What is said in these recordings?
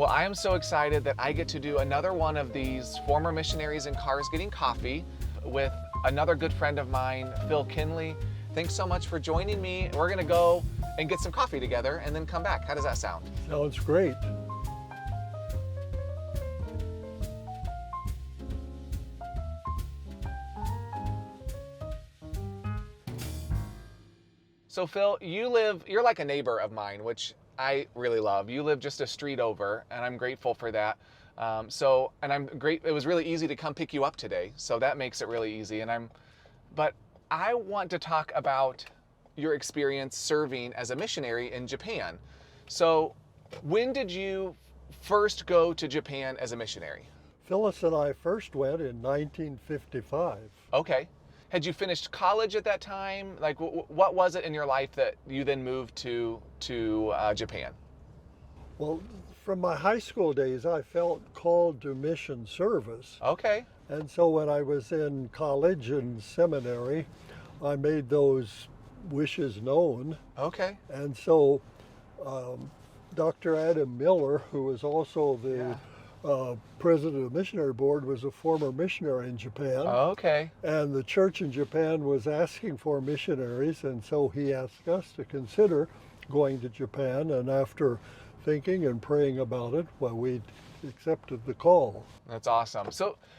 Well, I am so excited that I get to do another one of these former missionaries in cars getting coffee with another good friend of mine, Phil Kinley. Thanks so much for joining me. We're gonna go and get some coffee together and then come back. How does that sound? Sounds great. So Phil, you're like a neighbor of mine, which I really love. You live just a street over, and I'm grateful for that. It was really easy to come pick you up today, so that makes it really easy. But I want to talk about your experience serving as a missionary in Japan. So when did you first go to Japan as a missionary? Phyllis and I first went in 1955. Okay. Had you finished college at that time? Like, what was it in your life that you then moved to Japan? Well, from my high school days, I felt called to mission service. Okay. And so when I was in college and seminary, I made those wishes known. Okay. And so Dr. Adam Miller, who was also the president of the missionary board, was a former missionary in Japan. Okay. And the church in Japan was asking for missionaries, and so he asked us to consider going to Japan. And after thinking and praying about it, well, we accepted the call. That's awesome.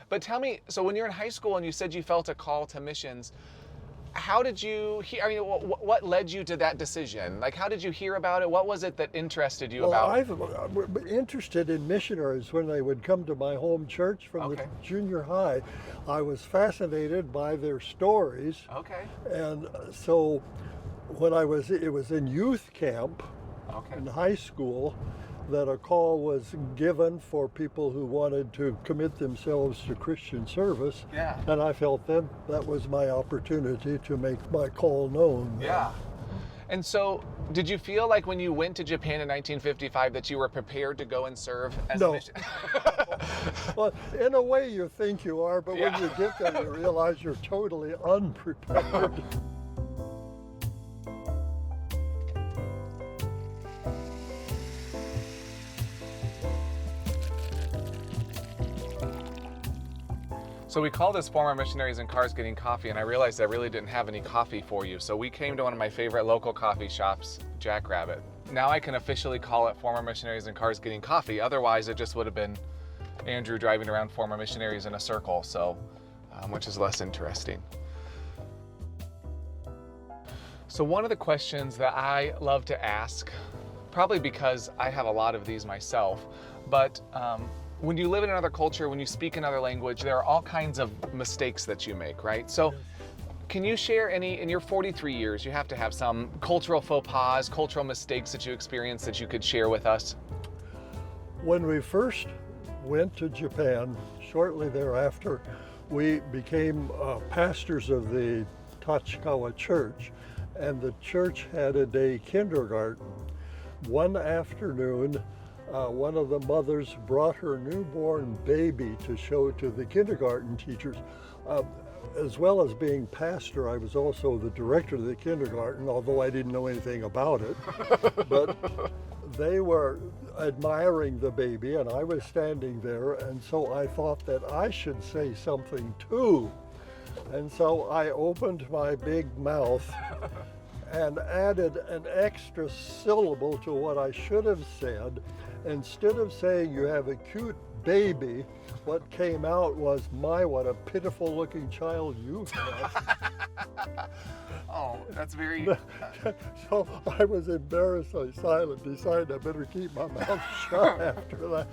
But tell me, so when you're in high school and you said you felt a call to missions, how did you hear? I mean, what led you to that decision? Like, how did you hear about it? What was it that interested you about it? I've been interested in missionaries when they would come to my home church from the junior high. I was fascinated by their stories. Okay. And so when it was in youth camp in high school that a call was given for people who wanted to commit themselves to Christian service. Yeah. And I felt that was my opportunity to make my call known. Yeah. And so did you feel like when you went to Japan in 1955 that you were prepared to go and serve as a missionary? Well, in a way you think you are, but when you get there you realize you're totally unprepared. So we call this Former Missionaries in Cars Getting Coffee, and I realized I really didn't have any coffee for you. So we came to one of my favorite local coffee shops, Jackrabbit. Now I can officially call it Former Missionaries in Cars Getting Coffee. Otherwise, it just would have been Andrew driving around former missionaries in a circle, which is less interesting. So one of the questions that I love to ask, probably because I have a lot of these myself, but when you live in another culture, when you speak another language, there are all kinds of mistakes that you make, right? So can you share in your 43 years, you have to have some cultural faux pas, cultural mistakes that you experienced that you could share with us? When we first went to Japan, shortly thereafter, we became pastors of the Tachikawa Church, and the church had a day kindergarten. One afternoon, one of the mothers brought her newborn baby to show to the kindergarten teachers. As well as being pastor, I was also the director of the kindergarten, although I didn't know anything about it. But they were admiring the baby, and I was standing there, and so I thought that I should say something too. And so I opened my big mouth and added an extra syllable to what I should have said. Instead of saying you have a cute baby, what came out was, my, what a pitiful looking child you've had. Oh, that's very... So I was embarrassedly silent, decided I better keep my mouth shut after that.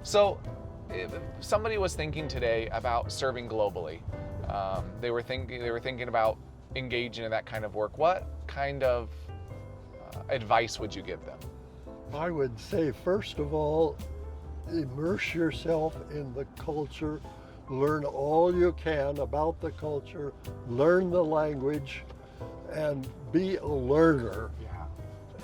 So if somebody was thinking today about serving globally, they were thinking about engaging in that kind of work, what kind of advice would you give them? I would say, first of all, immerse yourself in the culture, learn all you can about the culture, learn the language, and be a learner. Yeah.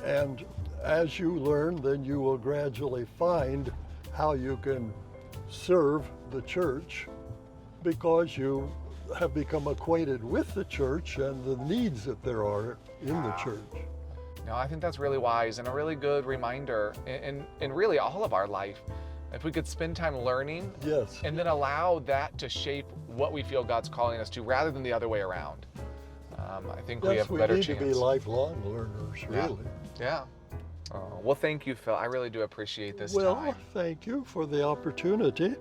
And as you learn, then you will gradually find how you can serve the church, because you have become acquainted with the church and the needs that there are in the church. No, I think that's really wise and a really good reminder in really all of our life. If we could spend time learning Yes. and then allow that to shape what we feel God's calling us to rather than the other way around. I think we Yes, have a we better need chance. to be lifelong learners, Yeah. really. Yeah. Oh, well, thank you, Phil. I really do appreciate this Well, time. thank you for the opportunity.